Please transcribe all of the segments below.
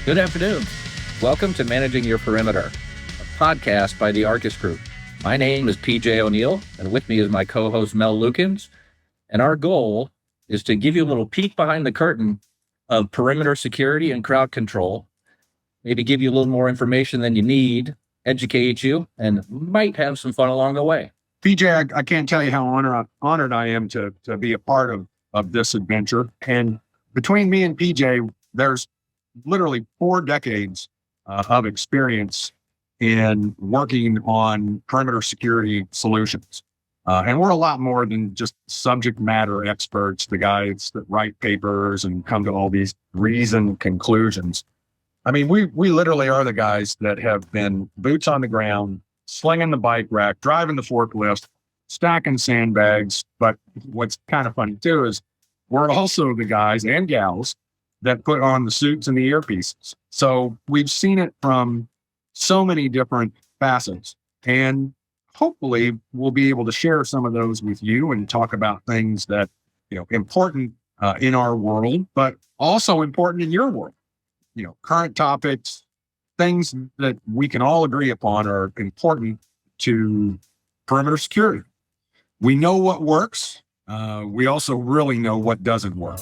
Good afternoon. Welcome to Managing Your Perimeter, a podcast by the Arcus Group. My name is PJ O'Neill, and with me is my co-host Mel Lukens. And our goal is to give you a little peek behind the curtain of perimeter security and crowd control, maybe give you a little more information than you need, educate you, and might have some fun along the way. PJ, I can't tell you how honored I am to be a part of this adventure. And between me and PJ, there's literally 4 decades of experience in working on perimeter security solutions. And we're a lot more than just subject matter experts, the guys that write papers and come to all these reasoned conclusions. I mean, we literally are the guys that have been boots on the ground, slinging the bike rack, driving the forklift, stacking sandbags. But what's kind of funny too is we're also the guys and gals that put on the suits and the earpieces. So we've seen it from so many different facets, and hopefully we'll be able to share some of those with you and talk about things that, important in our world, but also important in your world. Current topics, things that we can all agree upon are important to perimeter security. We know what works. We also really know what doesn't work.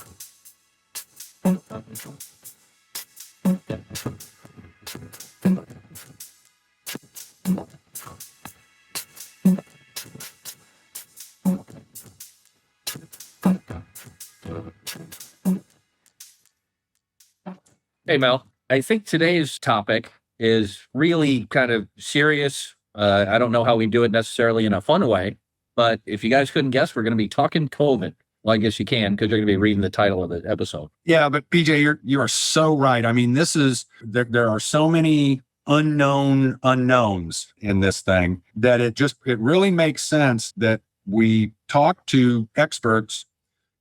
Hey, Mel, I think today's topic is really kind of serious. I don't know how we do it necessarily in a fun way, but if you guys couldn't guess, we're going to be talking COVID. Well, I guess you can because you're going to be reading the title of the episode. Yeah, but PJ, you are so right. I mean, there are so many unknown unknowns in this thing that it really makes sense that we talk to experts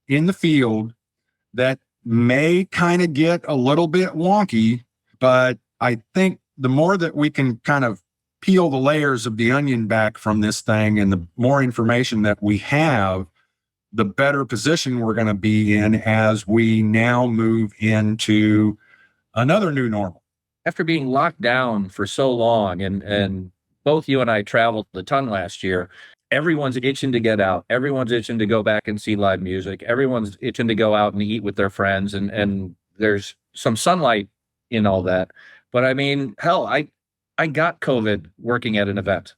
in the field that may kind of get a little bit wonky, but I think the more that we can kind of peel the layers of the onion back from this thing and the more information that we have, the better position we're going to be in as we now move into another new normal. After being locked down for so long, and both you and I traveled a ton last year, everyone's itching to get out. Everyone's itching to go back and see live music. Everyone's itching to go out and eat with their friends. And there's some sunlight in all that. But I mean, hell, I got COVID working at an event.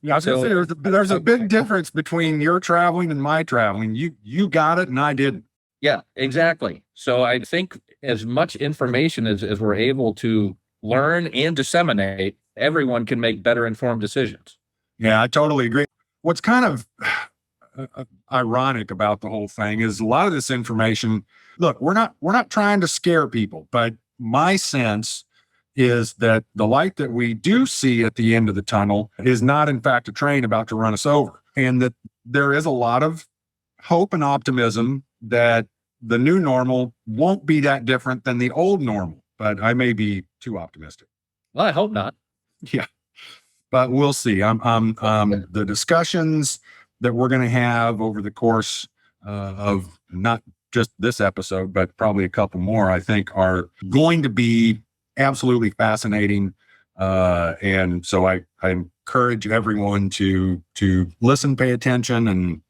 Yeah, I was going to say, there's a big difference between your traveling and my traveling. You got it and I didn't. Yeah, exactly. So I think as much information as we're able to learn and disseminate, everyone can make better informed decisions. Yeah, I totally agree. What's kind of ironic about the whole thing is a lot of this information, look, we're not trying to scare people, but my sense is that the light that we do see at the end of the tunnel is not, in fact, a train about to run us over. And that there is a lot of hope and optimism that the new normal won't be that different than the old normal. But I may be too optimistic. Well, I hope not. Yeah, but we'll see. The discussions that we're going to have over the course of not just this episode, but probably a couple more, I think are going to be absolutely fascinating. And so I encourage everyone to listen, pay attention. And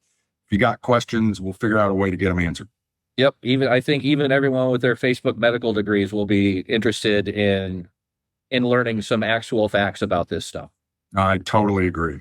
if you got questions, we'll figure out a way to get them answered. Yep. I think even everyone with their Facebook medical degrees will be interested in learning some actual facts about this stuff. I totally agree.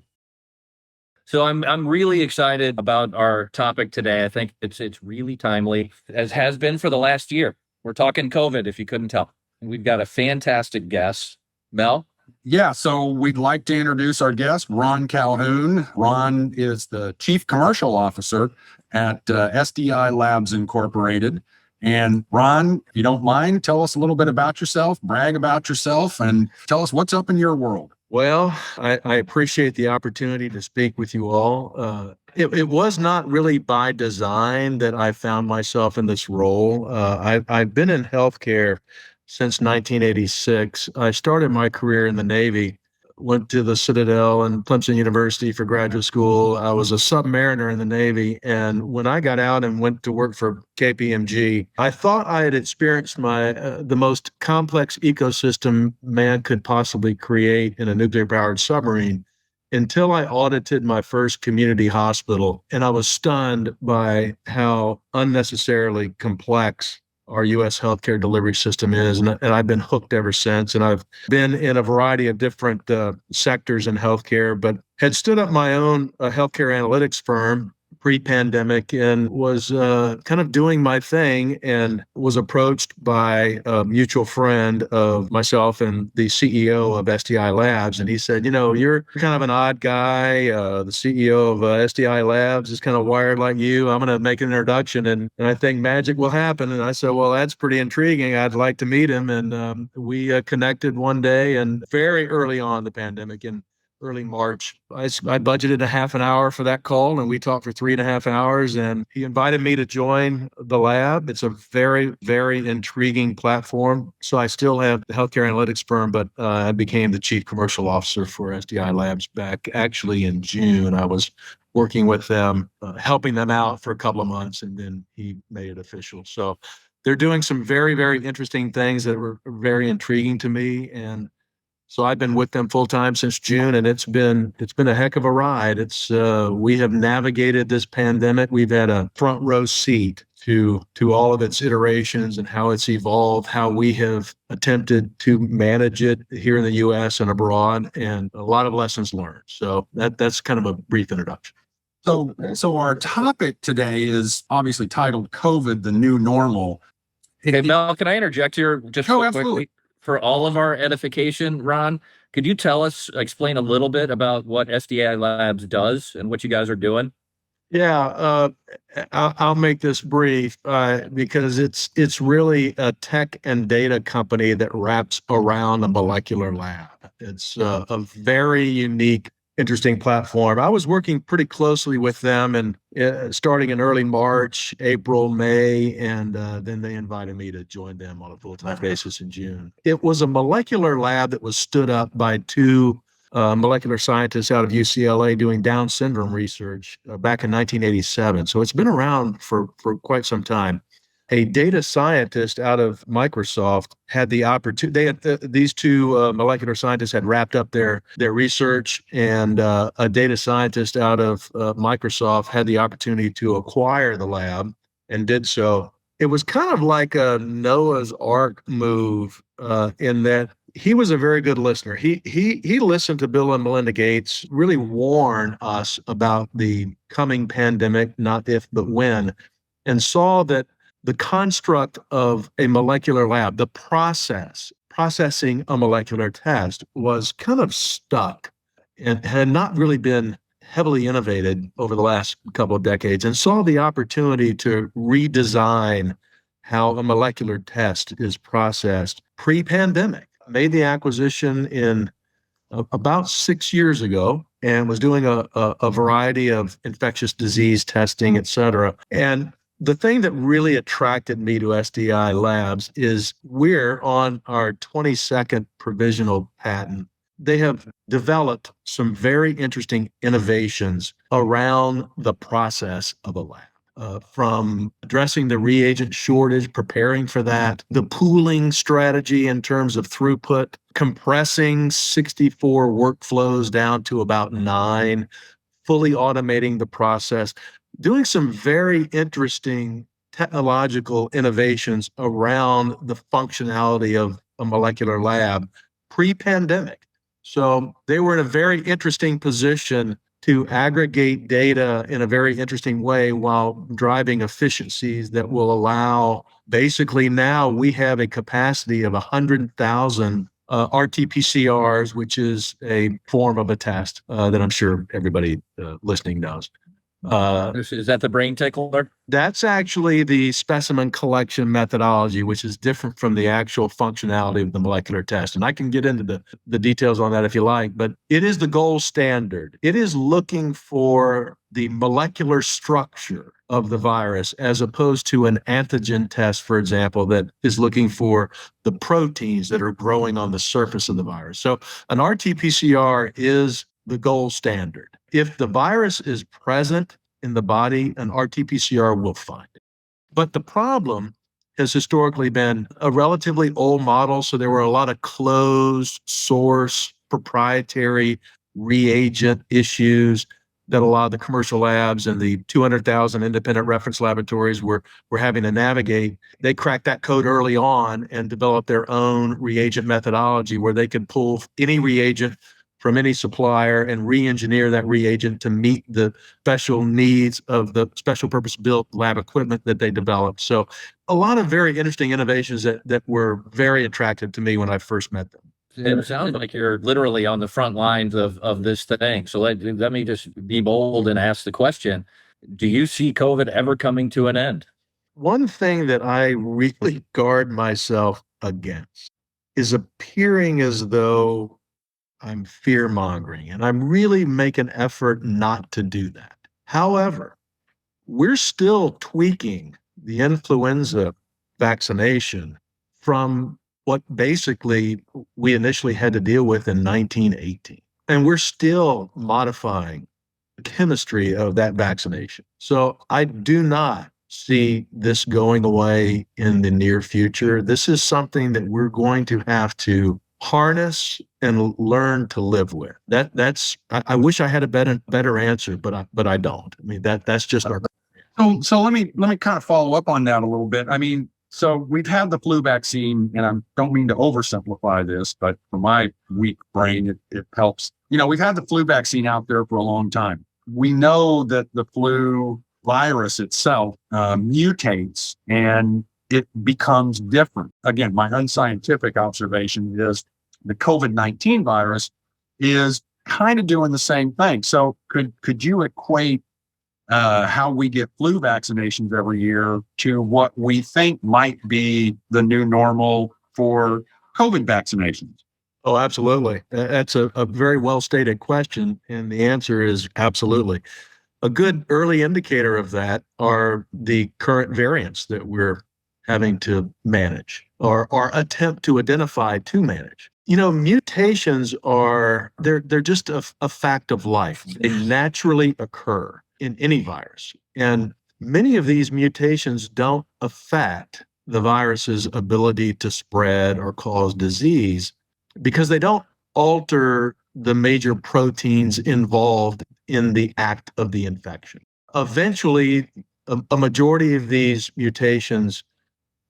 So I'm really excited about our topic today. I think it's really timely, as has been for the last year. We're talking COVID, if you couldn't tell. We've got a fantastic guest, Mel. Yeah, so we'd like to introduce our guest, Ron Calhoun. Ron is the Chief Commercial Officer at SDI Labs Incorporated. And Ron, if you don't mind, tell us a little bit about yourself, brag about yourself, and tell us what's up in your world. Well, I appreciate the opportunity to speak with you all. It was not really by design that I found myself in this role. I've been in healthcare since 1986. I started my career in the Navy went to the Citadel and Clemson University for graduate school. I was a submariner in the Navy. And when I got out and went to work for KPMG, I thought I had experienced the most complex ecosystem man could possibly create in a nuclear-powered submarine until I audited my first community hospital. And I was stunned by how unnecessarily complex our U.S. healthcare delivery system is. And I've been hooked ever since. And I've been in a variety of different sectors in healthcare, but had stood up my own healthcare analytics firm pre-pandemic and was kind of doing my thing, and was approached by a mutual friend of myself and the CEO of SDI Labs. And he said, you're kind of an odd guy. The CEO of SDI Labs is kind of wired like you. I'm going to make an introduction, and I think magic will happen. And I said, well, that's pretty intriguing. I'd like to meet him. And we connected one day, and very early on in the pandemic, in early March. I budgeted a half an hour for that call, and we talked for 3.5 hours, and he invited me to join the lab. It's a very, very intriguing platform. So I still have the healthcare analytics firm, but I became the chief commercial officer for SDI Labs back actually in June. I was working with them, helping them out for a couple of months, and then he made it official. So they're doing some very, very interesting things that were very intriguing to me. And so I've been with them full time since June, and it's been a heck of a ride. We have navigated this pandemic. We've had a front row seat to all of its iterations and how it's evolved, how we have attempted to manage it here in the U.S. and abroad, and a lot of lessons learned. So that's kind of a brief introduction. So our topic today is obviously titled COVID, the New Normal. Hey, Mel, can I interject here just real absolutely. quickly? For all of our edification, Ron, could you explain a little bit about what SDI Labs does and what you guys are doing? Yeah, I'll make this brief because it's really a tech and data company that wraps around a molecular lab. It's a very unique, interesting platform. I was working pretty closely with them, and starting in early March, April, May, and then they invited me to join them on a full-time basis in June. It was a molecular lab that was stood up by two molecular scientists out of UCLA doing Down syndrome research back in 1987. So it's been around for quite some time. A data scientist out of Microsoft had the opportunity. These two molecular scientists had wrapped up their research, and a data scientist out of Microsoft had the opportunity to acquire the lab and did so. It was kind of like a Noah's Ark move in that he was a very good listener. He listened to Bill and Melinda Gates really warn us about the coming pandemic, not if but when, and saw that the construct of a molecular lab, the processing a molecular test, was kind of stuck and had not really been heavily innovated over the last couple of decades, and saw the opportunity to redesign how a molecular test is processed pre-pandemic. Made the acquisition in about 6 years ago, and was doing a variety of infectious disease testing, et cetera. And the thing that really attracted me to SDI Labs is we're on our 22nd provisional patent. They have developed some very interesting innovations around the process of a lab, from addressing the reagent shortage, preparing for that, the pooling strategy in terms of throughput, compressing 64 workflows down to about 9, fully automating the process, doing some very interesting technological innovations around the functionality of a molecular lab pre-pandemic. So they were in a very interesting position to aggregate data in a very interesting way while driving efficiencies that will allow, basically now we have a capacity of 100,000 RT-PCRs, which is a form of a test that I'm sure everybody listening knows. Is that the brain tickler? That's actually the specimen collection methodology, which is different from the actual functionality of the molecular test. And I can get into the details on that if you like, but it is the gold standard. It is looking for the molecular structure of the virus as opposed to an antigen test, for example, that is looking for the proteins that are growing on the surface of the virus. So an RT-PCR is the gold standard. If the virus is present in the body, an RT-PCR will find it. But the problem has historically been a relatively old model. So there were a lot of closed source proprietary reagent issues that a lot of the commercial labs and the 200,000 independent reference laboratories were having to navigate. They cracked that code early on and developed their own reagent methodology where they could pull any reagent from any supplier and re-engineer that reagent to meet the special needs of the special purpose built lab equipment that they developed. So a lot of very interesting innovations that were very attractive to me when I first met them. It sounds like you're literally on the front lines of this thing. So let me just be bold and ask the question. Do you see COVID ever coming to an end? One thing that I really guard myself against is appearing as though I'm fear mongering, and I'm really making an effort not to do that. However, we're still tweaking the influenza vaccination from what basically we initially had to deal with in 1918. And we're still modifying the chemistry of that vaccination. So I do not see this going away in the near future. This is something that we're going to have to harness and learn to live with. I wish I had a better answer, but I don't. I mean, that's just our. So let me kind of follow up on that a little bit. I mean, so we've had the flu vaccine, and I don't mean to oversimplify this, but for my weak brain, it helps. We've had the flu vaccine out there for a long time. We know that the flu virus itself mutates and it becomes different. Again, my unscientific observation is the COVID-19 virus is kind of doing the same thing. So could you equate how we get flu vaccinations every year to what we think might be the new normal for COVID vaccinations? Oh, absolutely. That's a very well stated question. And the answer is absolutely. A good early indicator of that are the current variants that we're having to manage or attempt to identify to manage. Mutations they're just a fact of life. They naturally occur in any virus. And many of these mutations don't affect the virus's ability to spread or cause disease because they don't alter the major proteins involved in the act of the infection. Eventually, a majority of these mutations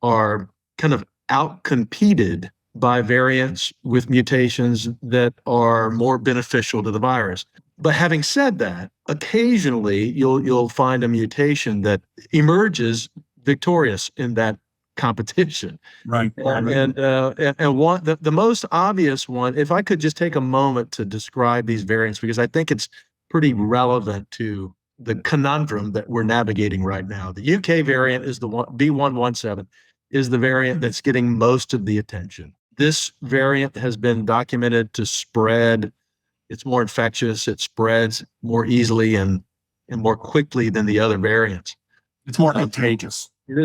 are kind of outcompeted by variants with mutations that are more beneficial to the virus. But having said that, occasionally you'll find a mutation that emerges victorious in that competition. Right. And one the most obvious one, if I could just take a moment to describe these variants, because I think it's pretty relevant to the conundrum that we're navigating right now. The UK variant is the B117 is the variant that's getting most of the attention. This variant has been documented to spread. It's more infectious. It spreads more easily and more quickly than the other variants. It's more contagious. It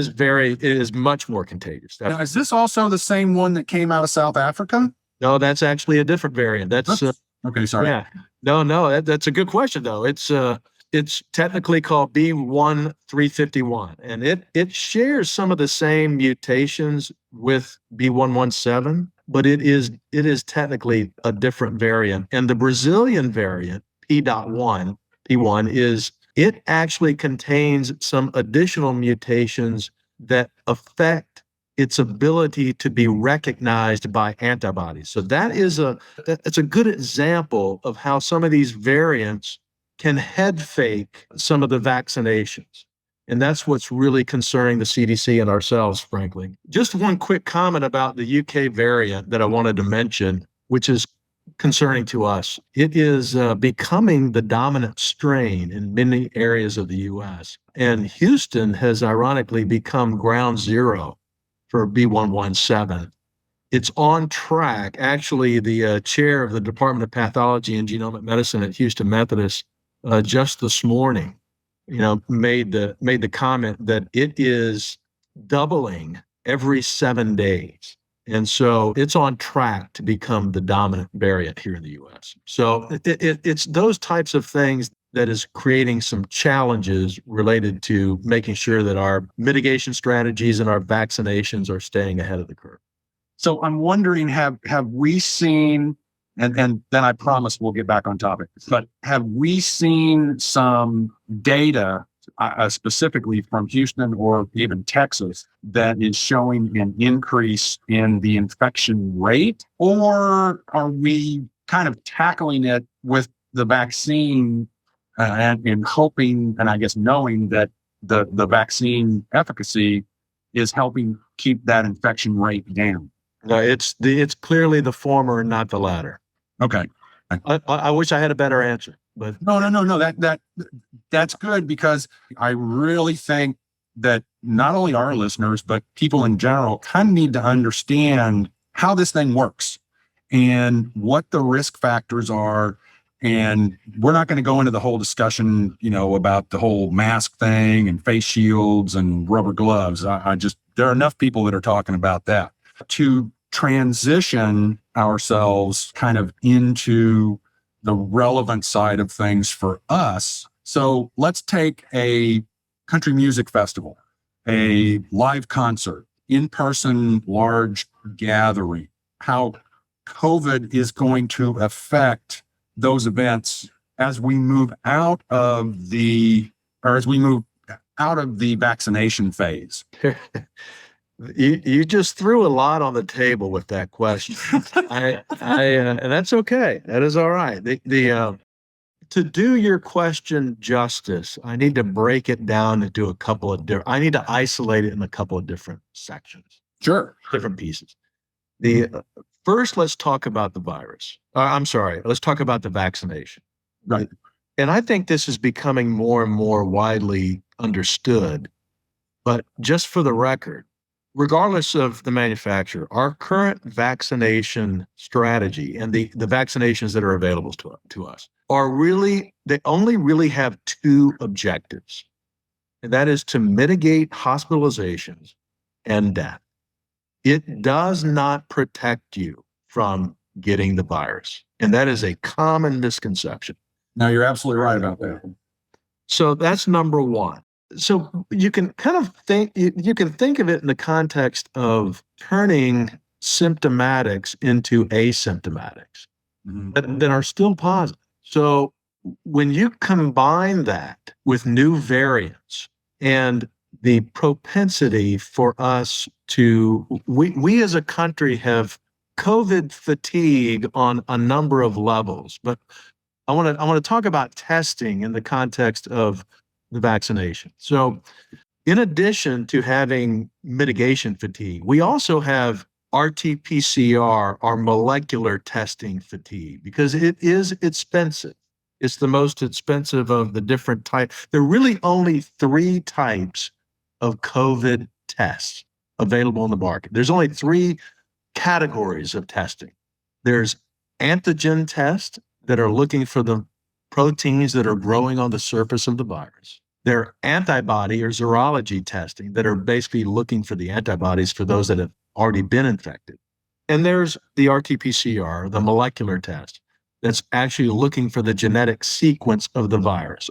is much more contagious. Now, is this also the same one that came out of South Africa? No, that's actually a different variant. That's okay. Sorry. Yeah. No, that's a good question though. It's technically called B1351, and it shares some of the same mutations with B117, but it is technically a different variant. And the Brazilian variant, P.1, it actually contains some additional mutations that affect its ability to be recognized by antibodies. So that's a good example of how some of these variants can head fake some of the vaccinations. And that's what's really concerning the CDC and ourselves, frankly. Just one quick comment about the UK variant that I wanted to mention, which is concerning to us. It is becoming the dominant strain in many areas of the U.S. And Houston has ironically become ground zero for B117. It's on track. Actually, the chair of the Department of Pathology and Genomic Medicine at Houston Methodist just this morning, made the comment that it is doubling every 7 days. And so it's on track to become the dominant variant here in the U.S. So it's those types of things that is creating some challenges related to making sure that our mitigation strategies and our vaccinations are staying ahead of the curve. So I'm wondering, have we seen, and then I promise we'll get back on topic, but have we seen some data specifically from Houston or even Texas that is showing an increase in the infection rate? Or are we kind of tackling it with the vaccine and hoping, and I guess knowing that the vaccine efficacy is helping keep that infection rate down? No, it's clearly the former and not the latter. Okay. I wish I had a better answer, but No. That's good, because I really think that not only our listeners, but people in general kind of need to understand how this thing works and what the risk factors are. And we're not going to go into the whole discussion, about the whole mask thing and face shields and rubber gloves. There are enough people that are talking about that. To transition ourselves kind of into the relevant side of things for us. So let's take a country music festival, a live concert, in-person large gathering, how COVID is going to affect those events as we move out of the vaccination phase. You just threw a lot on the table with that question. And that's okay. That is all right. To do your question justice, I need to break it down into I need to isolate it in a couple of different sections. Sure. Different pieces. First, let's talk about the virus. Let's talk about the vaccination. Right. And I think this is becoming more and more widely understood. But just for the record, regardless of the manufacturer, our current vaccination strategy and the vaccinations that are available to us they only really have two objectives. And that is to mitigate hospitalizations and death. It does not protect you from getting the virus. And that is a common misconception. No, you're absolutely right about that. So that's number one. So you can kind of think of it in the context of turning symptomatics into asymptomatics that are still positive. So when you combine that with new variants and the propensity for us we as a country have COVID fatigue on a number of levels, but I want to talk about testing in the context of the vaccination. So in addition to having mitigation fatigue, we also have RT-PCR, or molecular testing fatigue, because it is expensive. It's the most expensive of the different types. There are really only 3 types of COVID tests available in the market. There's only 3 categories of testing. There's antigen tests that are looking for the proteins that are growing on the surface of the virus. There are antibody or serology testing that are basically looking for the antibodies for those that have already been infected. And there's the RT-PCR, the molecular test, that's actually looking for the genetic sequence of the virus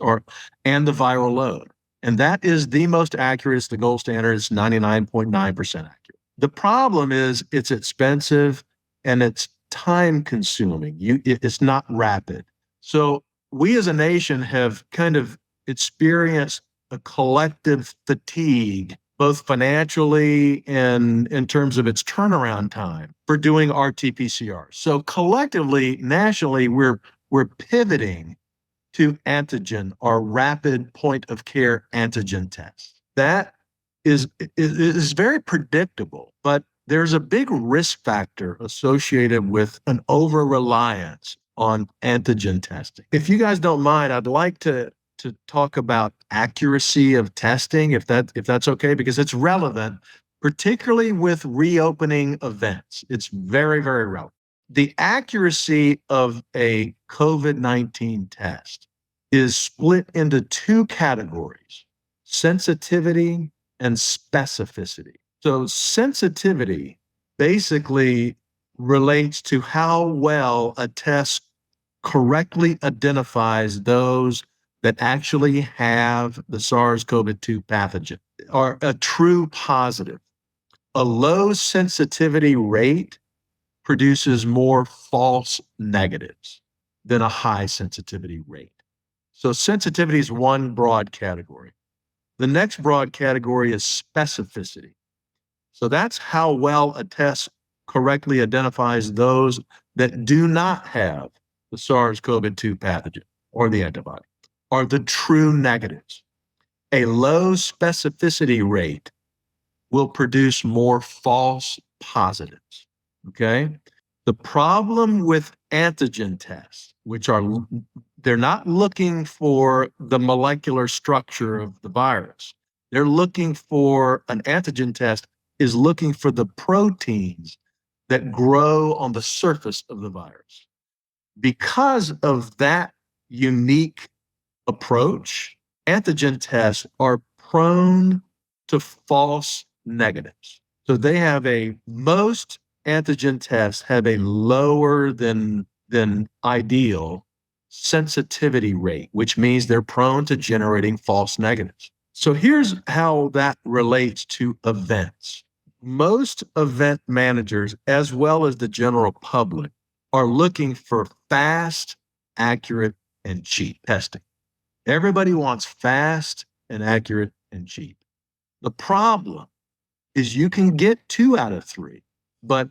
and the viral load. And that is the most accurate. It's the gold standard. It's 99.9% accurate. The problem is it's expensive and it's time consuming. It's not rapid. So we as a nation have kind of experienced a collective fatigue, both financially and in terms of its turnaround time for doing RT-PCR. So collectively, nationally, we're pivoting to antigen or rapid point of care antigen tests. That is very predictable, but there's a big risk factor associated with an over-reliance on antigen testing. If you guys don't mind, I'd like to talk about accuracy of testing, if that's okay, because it's relevant, particularly with reopening events. It's very, very relevant. The accuracy of a COVID-19 test is split into two categories: sensitivity and specificity. So sensitivity basically relates to how well a test correctly identifies those that actually have the SARS-CoV-2 pathogen, or a true positive. A low sensitivity rate produces more false negatives than a high sensitivity rate. So sensitivity is one broad category. The next broad category is specificity. So that's how well a test correctly identifies those that do not have the SARS-CoV-2 pathogen or the antibody, or the true negatives. A low specificity rate will produce more false positives. Okay? The problem with antigen tests, which are, they're not looking for the molecular structure of the virus. They're looking for, an antigen test is looking for the proteins that grow on the surface of the virus. Because of that unique approach, antigen tests are prone to false negatives. So most antigen tests have a lower than ideal sensitivity rate, which means they're prone to generating false negatives. So here's how that relates to events. Most event managers, as well as the general public, are looking for fast, accurate, and cheap testing. Everybody wants fast and accurate and cheap. The problem is you can get 2 out of 3, but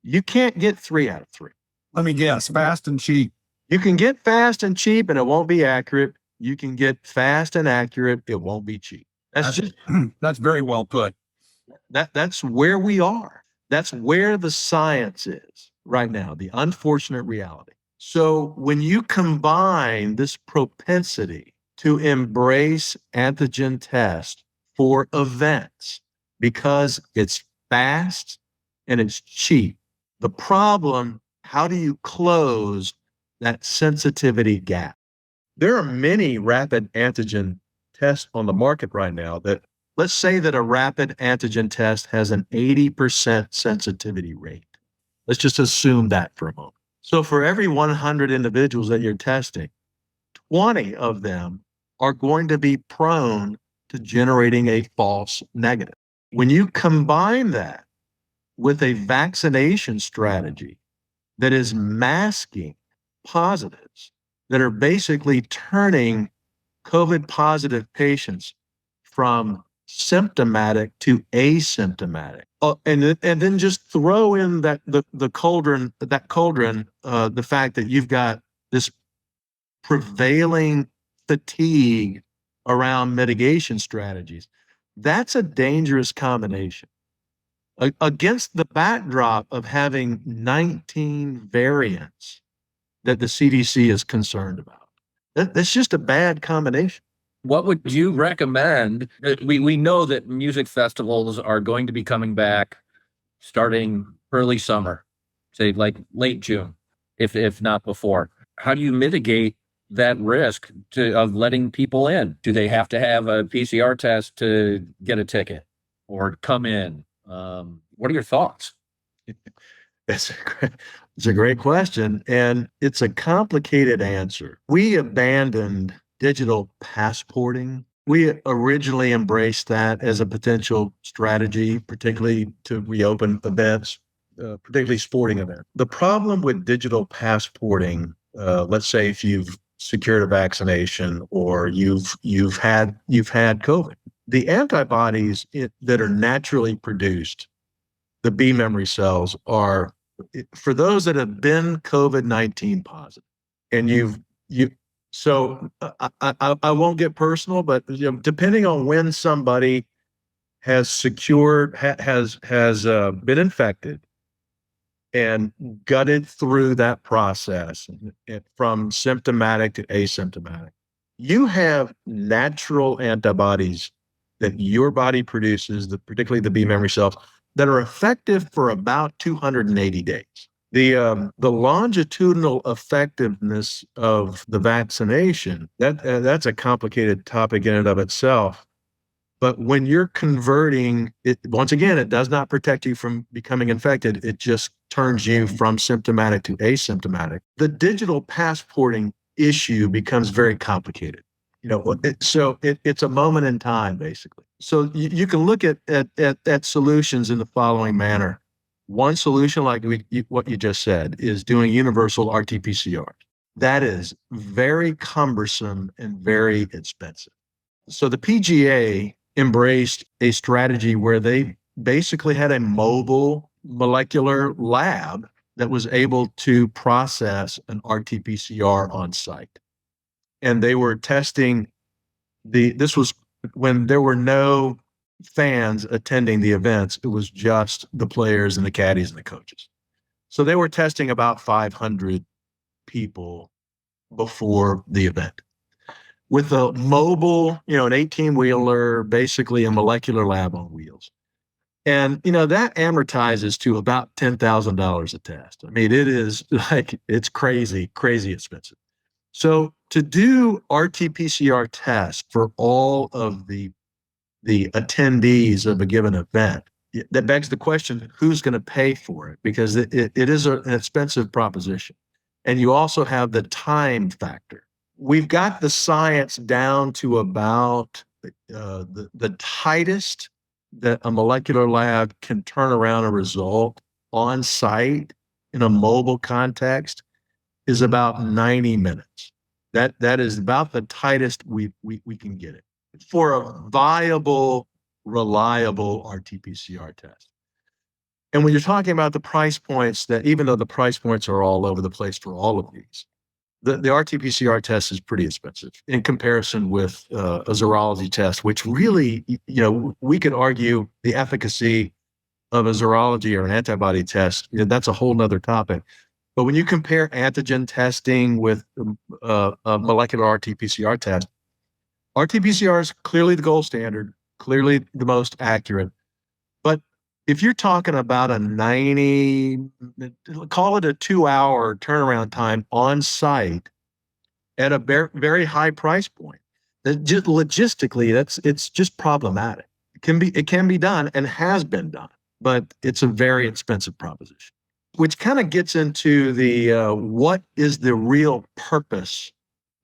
you can't get 3 out of 3. Let me guess, fast and cheap. You can get fast and cheap and it won't be accurate. You can get fast and accurate, it won't be cheap. That's very well put. That's where we are. That's where the science is right now, the unfortunate reality. So when you combine this propensity to embrace antigen tests for events because it's fast and it's cheap, the problem, how do you close that sensitivity gap? There are many rapid antigen tests on the market right now that, let's say that a rapid antigen test has an 80% sensitivity rate. Let's just assume that for a moment. So for every 100 individuals that you're testing, 20 of them are going to be prone to generating a false negative. When you combine that with a vaccination strategy that is masking positives, that are basically turning COVID positive patients from symptomatic to asymptomatic. And then just throw in the cauldron, the fact that you've got this prevailing fatigue around mitigation strategies. That's a dangerous combination. Against the backdrop of having 19 variants that the CDC is concerned about. That's just a bad combination. What would you recommend? We know that music festivals are going to be coming back starting early summer, say like late June, if not before. How do you mitigate that risk of letting people in? Do they have to have a PCR test to get a ticket or come in? What are your thoughts? It's a great question, and it's a complicated answer. We abandoned digital passporting. We originally embraced that as a potential strategy, particularly to reopen events, particularly sporting events. The problem with digital passporting, let's say if you've secured a vaccination or you've had COVID, the antibodies that are naturally produced, the B memory cells, are for those that have been COVID-19 positive, and so I won't get personal, but depending on when somebody has been infected and gutted through that process from symptomatic to asymptomatic. You have natural antibodies that your body produces, particularly the B memory cells, that are effective for about 280 days. The longitudinal effectiveness of the vaccination, that's a complicated topic in and of itself. But when you're converting it, once again, it does not protect you from becoming infected. It just turns you from symptomatic to asymptomatic. The digital passporting issue becomes very complicated. It's a moment in time, basically. So you can look at solutions in the following manner. One solution, like what you just said, is doing universal RT-PCR. That is very cumbersome and very expensive. So the PGA embraced a strategy where they basically had a mobile molecular lab that was able to process an RT-PCR on site. And they were testing this was when there were no fans attending the events. It was just the players and the caddies and the coaches. So they were testing about 500 people before the event. With a mobile, an 18-wheeler, basically a molecular lab on wheels. And, that amortizes to about $10,000 a test. I mean, it's crazy, crazy expensive. So to do RT-PCR tests for all of the attendees of a given event, that begs the question, who's going to pay for it? Because it is an expensive proposition. And you also have the time factor. We've got the science down to about the tightest that a molecular lab can turn around a result on site in a mobile context is about 90 minutes. That is about the tightest we can get it for a viable, reliable RT-PCR test. And when you're talking about the price points, that even though the price points are all over the place for all of these, the RT-PCR test is pretty expensive in comparison with a serology test, which really, we could argue the efficacy of a serology or an antibody test. That's a whole nother topic. But when you compare antigen testing with a molecular RT-PCR test, RT-PCR is clearly the gold standard, clearly the most accurate. But if you're talking about call it a 2-hour turnaround time on site at a very high price point, that just logistically, it's just problematic. It can be done and has been done, but it's a very expensive proposition. Which kind of gets into the what is the real purpose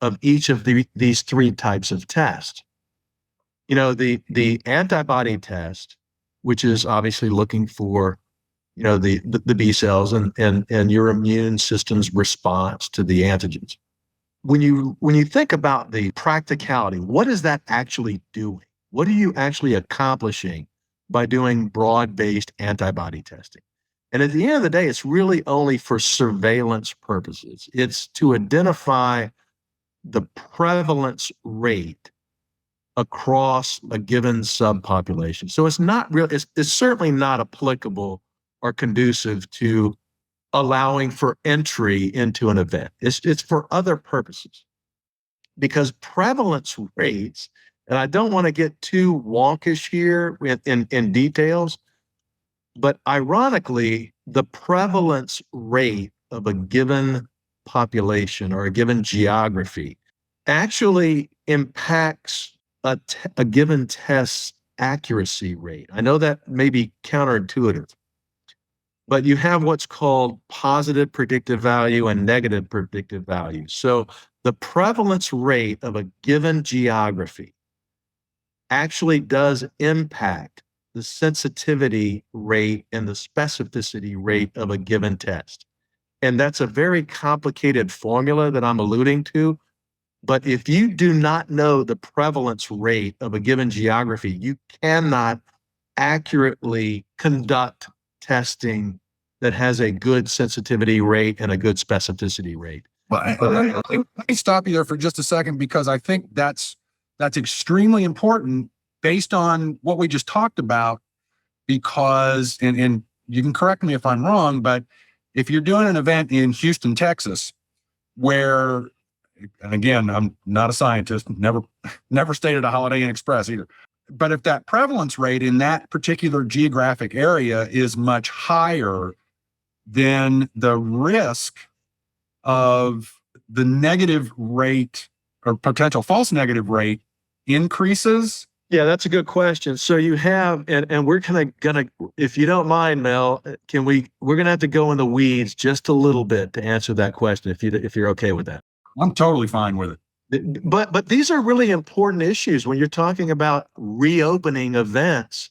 of each of these three types of tests. The antibody test, which is obviously looking for, the B cells and your immune system's response to the antigens. When you think about the practicality, what is that actually doing? What are you actually accomplishing by doing broad-based antibody testing? And at the end of the day, it's really only for surveillance purposes. It's to identify the prevalence rate across a given subpopulation. So it's not real. It's certainly not applicable or conducive to allowing for entry into an event. It's for other purposes, because prevalence rates, and I don't want to get too wonkish here in details, but ironically, the prevalence rate of a given population or a given geography actually impacts a given test's accuracy rate. I know that may be counterintuitive, but you have what's called positive predictive value and negative predictive value. So the prevalence rate of a given geography actually does impact the sensitivity rate and the specificity rate of a given test. And that's a very complicated formula that I'm alluding to. But if you do not know the prevalence rate of a given geography, you cannot accurately conduct testing that has a good sensitivity rate and a good specificity rate. Well, let me stop you there for just a second, because I think that's extremely important based on what we just talked about, because, and you can correct me if I'm wrong, but if you're doing an event in Houston, Texas, where, and again, I'm not a scientist, never stayed at a Holiday Inn Express either. But if that prevalence rate in that particular geographic area is much higher, then the risk of the negative rate or potential false negative rate increases. Yeah, that's a good question. So you have, and we're gonna, if you don't mind, Mel, we're gonna have to go in the weeds just a little bit to answer that question, if you're okay with that. I'm totally fine with it. But these are really important issues when you're talking about reopening events.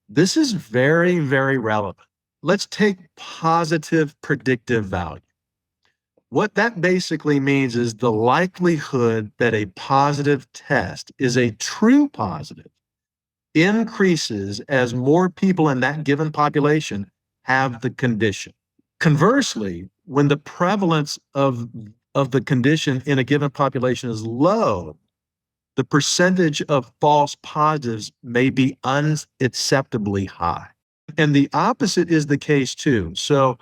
This is very, very relevant. Let's take positive predictive value. What that basically means is the likelihood that a positive test is a true positive increases as more people in that given population have the condition. Conversely, when the prevalence of the condition in a given population is low, the percentage of false positives may be unacceptably high. And the opposite is the case too. So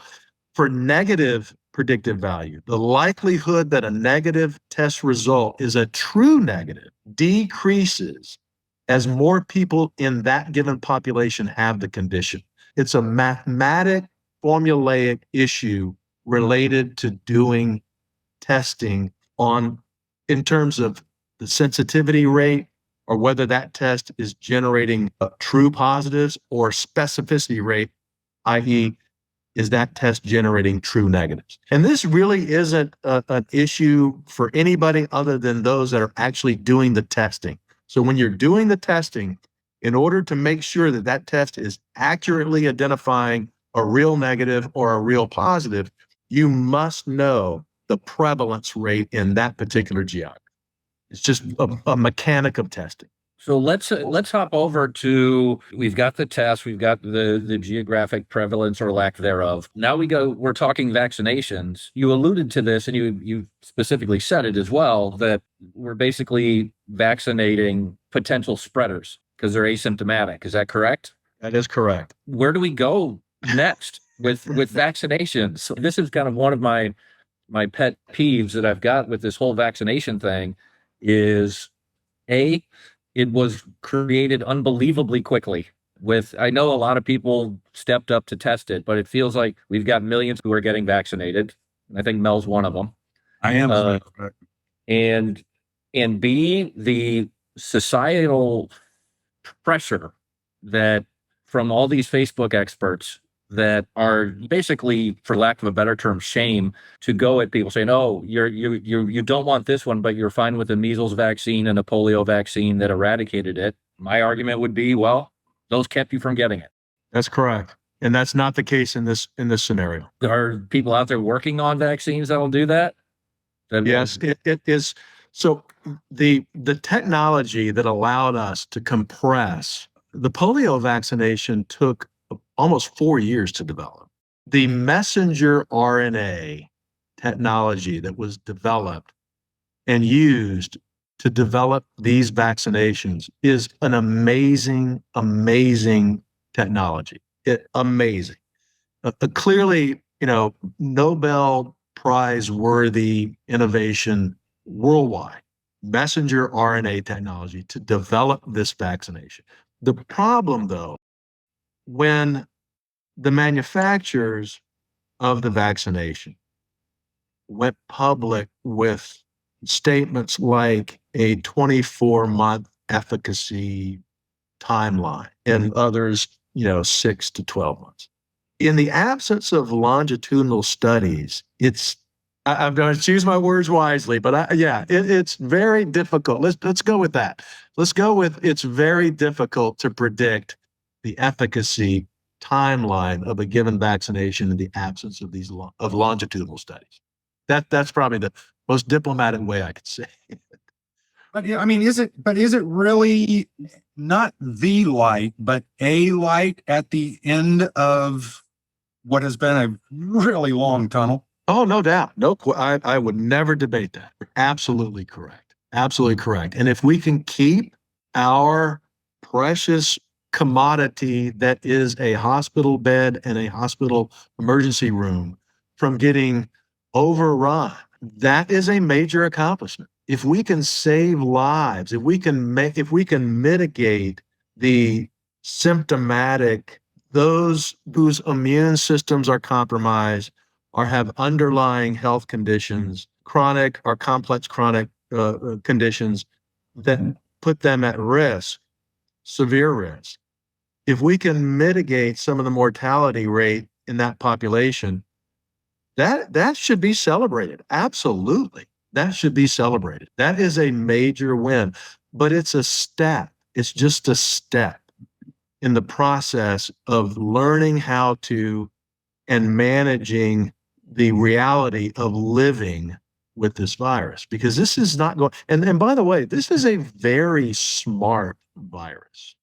for negative predictive value, the likelihood that a negative test result is a true negative decreases as more people in that given population have the condition. It's a mathematic, formulaic issue related to doing testing in terms of the sensitivity rate, or whether that test is generating true positives, or specificity rate, i.e., is that test generating true negatives? And this really isn't an issue for anybody other than those that are actually doing the testing. So when you're doing the testing, in order to make sure that that test is accurately identifying a real negative or a real positive, you must know the prevalence rate in that particular geography. It's just a mechanic of testing. So let's hop over to, we've got the test, we've got the geographic prevalence or lack thereof. Now we're talking vaccinations. You alluded to this, and you specifically said it as well, that we're basically vaccinating potential spreaders because they're asymptomatic. Is that correct? That is correct. Where do we go next with vaccinations? This is kind of one of my pet peeves that I've got with this whole vaccination thing is, it was created unbelievably quickly. I know a lot of people stepped up to test it, but it feels like we've got millions who are getting vaccinated. I think Mel's one of them. I am. And B, the societal pressure that from all these Facebook experts that are basically, for lack of a better term, shame to go at people saying, "Oh, you don't want this one, but you're fine with the measles vaccine and a polio vaccine that eradicated it." My argument would be, well, those kept you from getting it. That's correct, and that's not the case in this scenario. There are people out there working on vaccines that will do that. Yes, it is. So the technology that allowed us to compress the polio vaccination took almost 4 years to develop. The messenger RNA technology that was developed and used to develop these vaccinations is an amazing, amazing technology. Amazing. Clearly, Nobel Prize worthy innovation worldwide. Messenger RNA technology to develop this vaccination. The problem, though, when the manufacturers of the vaccination went public with statements like a 24-month efficacy timeline and others, 6 to 12 months. In the absence of longitudinal studies, I'm going to choose my words wisely, but it's very difficult. Let's go with that. Let's go with it's very difficult to predict the efficacy timeline of a given vaccination in the absence of these of longitudinal studies. That's probably the most diplomatic way I could say. But yeah, I mean, is it really not the light, but a light at the end of what has been a really long tunnel? Oh, no doubt. I would never debate that. Absolutely correct. Absolutely correct. And if we can keep our precious commodity that is a hospital bed and a hospital emergency room from getting overrun. That is a major accomplishment. If we can save lives, if we can mitigate the symptomatic, those whose immune systems are compromised or have underlying health conditions, chronic or complex chronic conditions that put them at risk, severe risk. If we can mitigate some of the mortality rate in that population, that should be celebrated. Absolutely. That should be celebrated. That is a major win, but it's a step. It's just a step in the process of learning how to and managing the reality of living with this virus, because this is not going, and by the way, this is a very smart virus,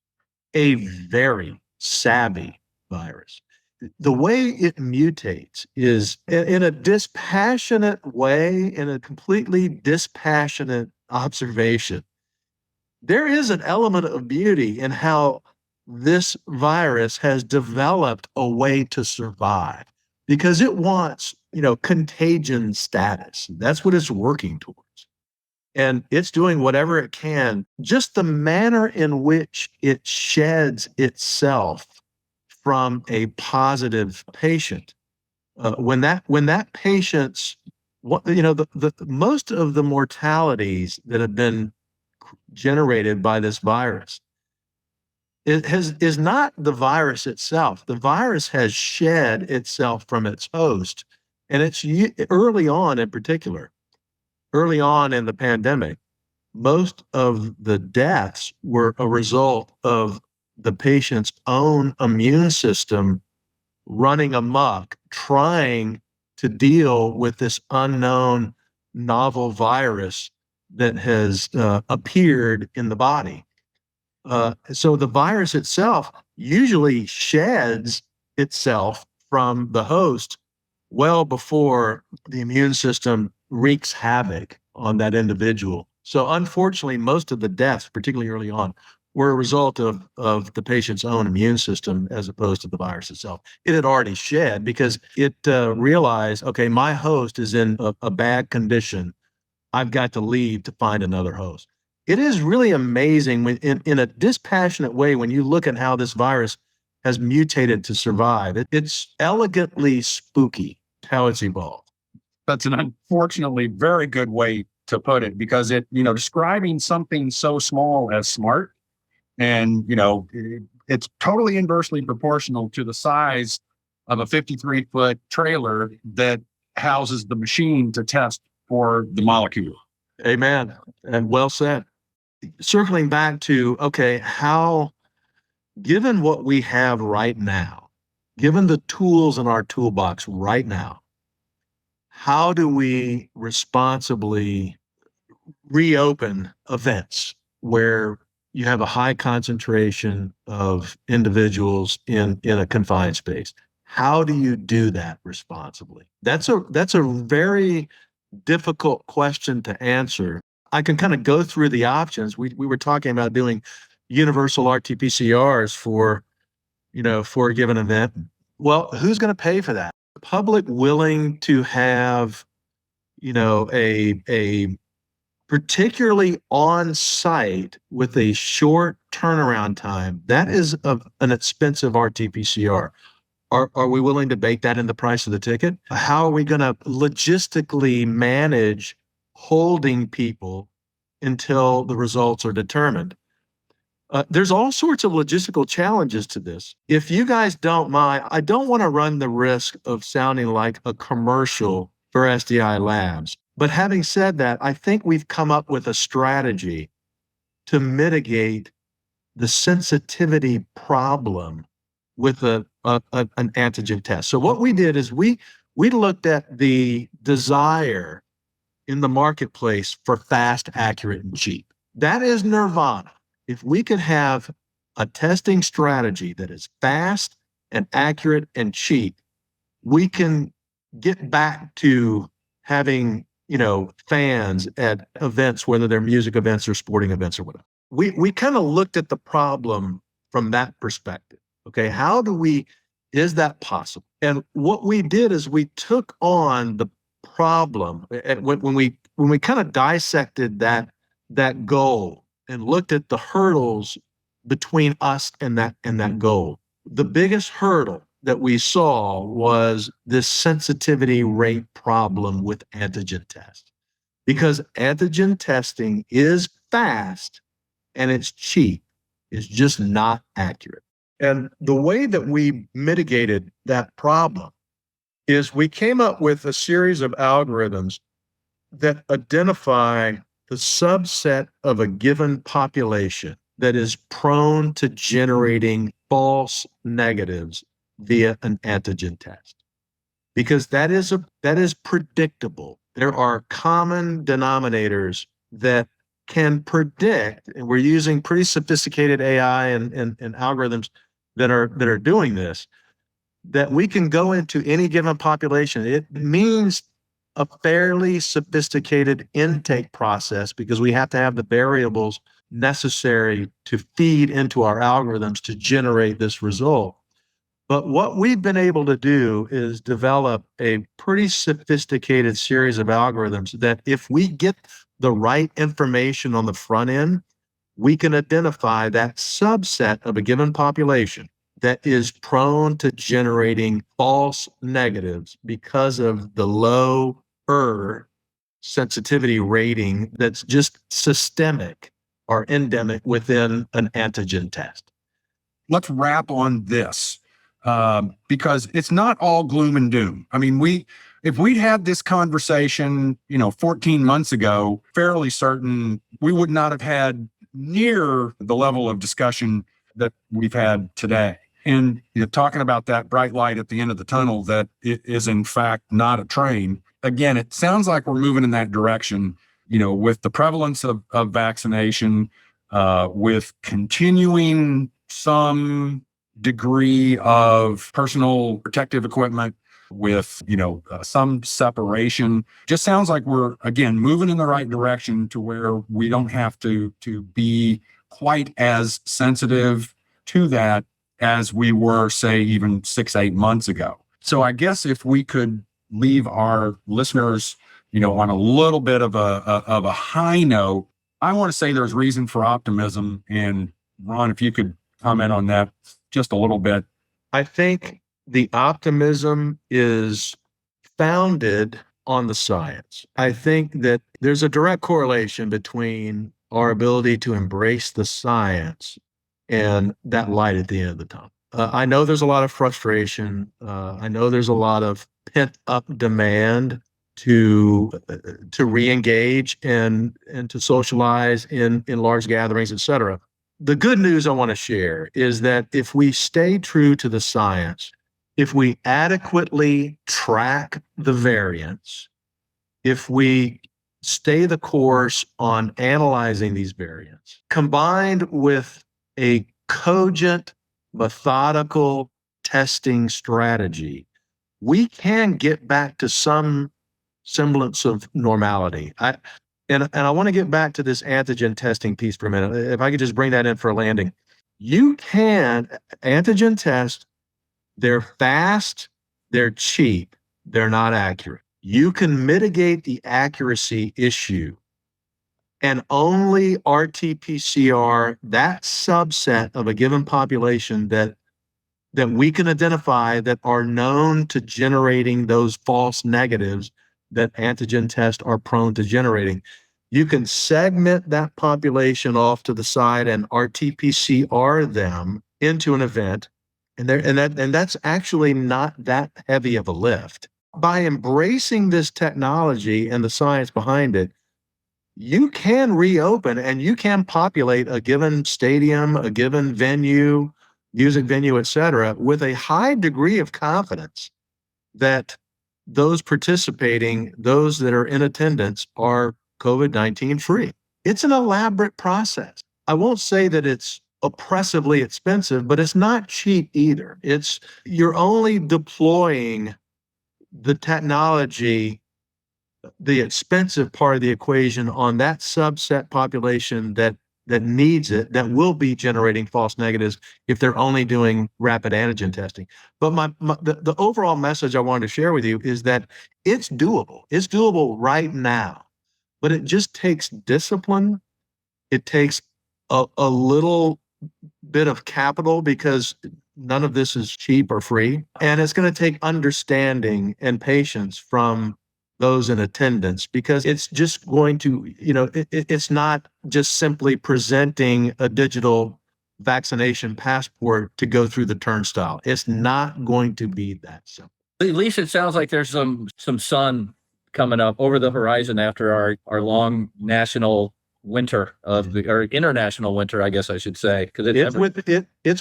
a very savvy virus. The way it mutates is in a dispassionate way, in a completely dispassionate observation. There is an element of beauty in how this virus has developed a way to survive because it wants, contagion status. That's what it's working towards. And it's doing whatever it can. Just the manner in which it sheds itself from a positive patient, when that patient's, the most of the mortalities that have been generated by this virus, is not the virus itself. The virus has shed itself from its host, and it's early on in particular, early on in the pandemic, most of the deaths were a result of the patient's own immune system running amok, trying to deal with this unknown novel virus that has appeared in the body. So the virus itself usually sheds itself from the host well before the immune system wreaks havoc on that individual. So unfortunately, most of the deaths, particularly early on, were a result of the patient's own immune system as opposed to the virus itself. It had already shed because it realized, okay, my host is in a bad condition. I've got to leave to find another host. It is really amazing when, in a dispassionate way, when you look at how this virus has mutated to survive. It's elegantly spooky how it's evolved. That's an unfortunately very good way to put it, because describing something so small as smart, and it's totally inversely proportional to the size of a 53-foot trailer that houses the machine to test for the molecule. Amen. And well said. Circling back to, okay, given what we have right now, given the tools in our toolbox right now, how do we responsibly reopen events where you have a high concentration of individuals in a confined space? How do you do that responsibly? That's a very difficult question to answer. I can kind of go through the options. We were talking about doing universal RT-PCRs for a given event. Well, who's going to pay for that? The public willing to have, a particularly on site with a short turnaround time, that is an expensive RT-PCR. Are we willing to bake that in the price of the ticket? How are we going to logistically manage holding people until the results are determined? There's all sorts of logistical challenges to this. If you guys don't mind, I don't want to run the risk of sounding like a commercial for SDI Labs. But having said that, I think we've come up with a strategy to mitigate the sensitivity problem with an antigen test. So what we did is we looked at the desire in the marketplace for fast, accurate, and cheap. That is nirvana. If we could have a testing strategy that is fast and accurate and cheap, we can get back to having fans at events, whether they're music events or sporting events or whatever. We kind of looked at the problem from that perspective. Okay, is that possible? And what we did is we took on the problem and when we kind of dissected that goal and looked at the hurdles between us and that goal. The biggest hurdle that we saw was this sensitivity rate problem with antigen test, because antigen testing is fast and it's cheap. It's just not accurate. And the way that we mitigated that problem is we came up with a series of algorithms that identify the subset of a given population that is prone to generating false negatives via an antigen test. Because that is predictable. There are common denominators that can predict, and we're using pretty sophisticated AI and algorithms that are doing this, that we can go into any given population. It means a fairly sophisticated intake process because we have to have the variables necessary to feed into our algorithms to generate this result. But what we've been able to do is develop a pretty sophisticated series of algorithms that if we get the right information on the front end, we can identify that subset of a given population that is prone to generating false negatives because of the lower sensitivity rating that's just systemic or endemic within an antigen test. Let's wrap on this because it's not all gloom and doom. I mean, if we'd had this conversation, 14 months ago, fairly certain we would not have had near the level of discussion that we've had today. And talking about that bright light at the end of the tunnel, that it is in fact not a train. Again, it sounds like we're moving in that direction, with the prevalence of vaccination, with continuing some degree of personal protective equipment, with, some separation. Just sounds like we're, again, moving in the right direction to where we don't have to be quite as sensitive to that as we were, say, even 6-8 months ago. So I guess if we could leave our listeners, on a little bit of a high note, I want to say there's reason for optimism. And Ron, if you could comment on that just a little bit. I think the optimism is founded on the science. I think that there's a direct correlation between our ability to embrace the science and that light at the end of the tunnel. I know there's a lot of frustration. I know there's a lot of pent up demand to re-engage and to socialize in large gatherings, et cetera. The good news I want to share is that if we stay true to the science, if we adequately track the variants, if we stay the course on analyzing these variants, combined with a cogent, methodical testing strategy, we can get back to some semblance of normality. And I want to get back to this antigen testing piece for a minute. If I could just bring that in for a landing. You can antigen test, they're fast, they're cheap, they're not accurate. You can mitigate the accuracy issue and only RT-PCR, that subset of a given population that we can identify that are known to generating those false negatives that antigen tests are prone to generating. You can segment that population off to the side and RT-PCR them into an event, and that's actually not that heavy of a lift. By embracing this technology and the science behind it, you can reopen and you can populate a given stadium, a given venue, music venue, et cetera, with a high degree of confidence that those participating, those that are in attendance, are COVID-19 free. It's an elaborate process. I won't say that it's oppressively expensive, but it's not cheap either. You're only deploying the technology the expensive part of the equation on that subset population that needs it, that will be generating false negatives if they're only doing rapid antigen testing. But the overall message I wanted to share with you is that it's doable. It's doable right now, but it just takes discipline. It takes a little bit of capital, because none of this is cheap or free. And it's going to take understanding and patience from those in attendance, because it's just going to, it's not just simply presenting a digital vaccination passport to go through the turnstile. It's not going to be that simple. At least it sounds like there's some sun coming up over the horizon after our long national winter or international winter, I guess I should say, because it's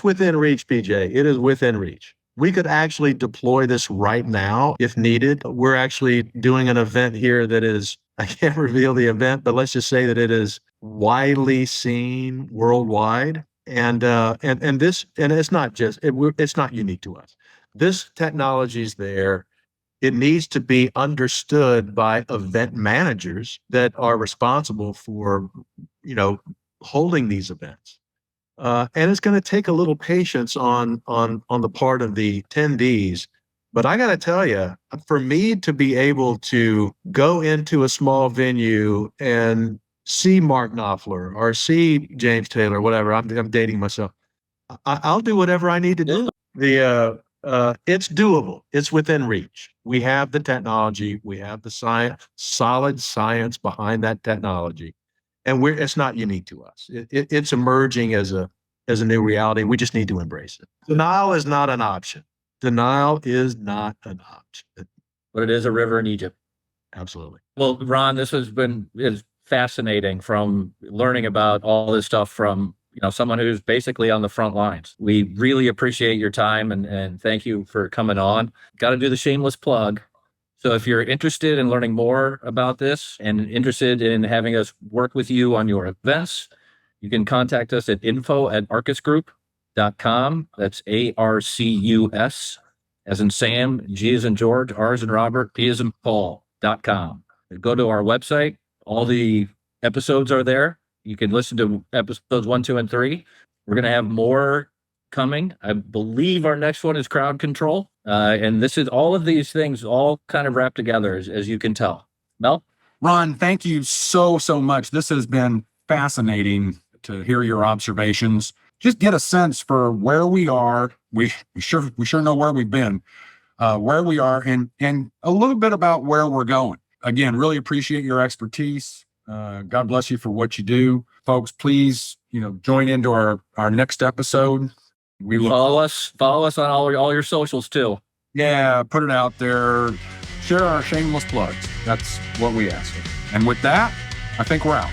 within reach, PJ. It is within reach. We could actually deploy this right now if needed. We're actually doing an event here that is, I can't reveal the event, but let's just say that it is widely seen worldwide. And it's not just, it's not unique to us. This technology is there. It needs to be understood by event managers that are responsible for, holding these events. And it's going to take a little patience on the part of the attendees. But I got to tell you, for me to be able to go into a small venue and see Mark Knopfler or see James Taylor, whatever, I'm dating myself. I'll do whatever I need to do. It's doable. It's within reach. We have the technology. We have the science, solid science behind that technology. And it's not unique to us. It's emerging as a new reality. We just need to embrace it. Denial is not an option. Denial is not an option. But it is a river in Egypt. Absolutely. Well, Ron, this has been fascinating, from learning about all this stuff from someone who's basically on the front lines. We really appreciate your time and thank you for coming on. Got to do the shameless plug. So if you're interested in learning more about this and interested in having us work with you on your events, you can contact us at info@arcusgroup.com. That's ARCUS, as in Sam, G as in George, R as in Robert, P as in Paul.com. Go to our website. All the episodes are there. You can listen to episodes 1, 2, and 3. We're going to have more coming. I believe our next one is crowd control. And this is all of these things all kind of wrapped together, as you can tell. Mel? Ron, thank you so much. This has been fascinating to hear your observations. Just get a sense for where we are. We sure know where we've been, where we are, and a little bit about where we're going. Again, really appreciate your expertise. God bless you for what you do. Folks, please, join into our next episode. We follow us on all your socials too. Yeah, put it out there. Share our shameless plugs. That's what we ask. And with that, I think we're out.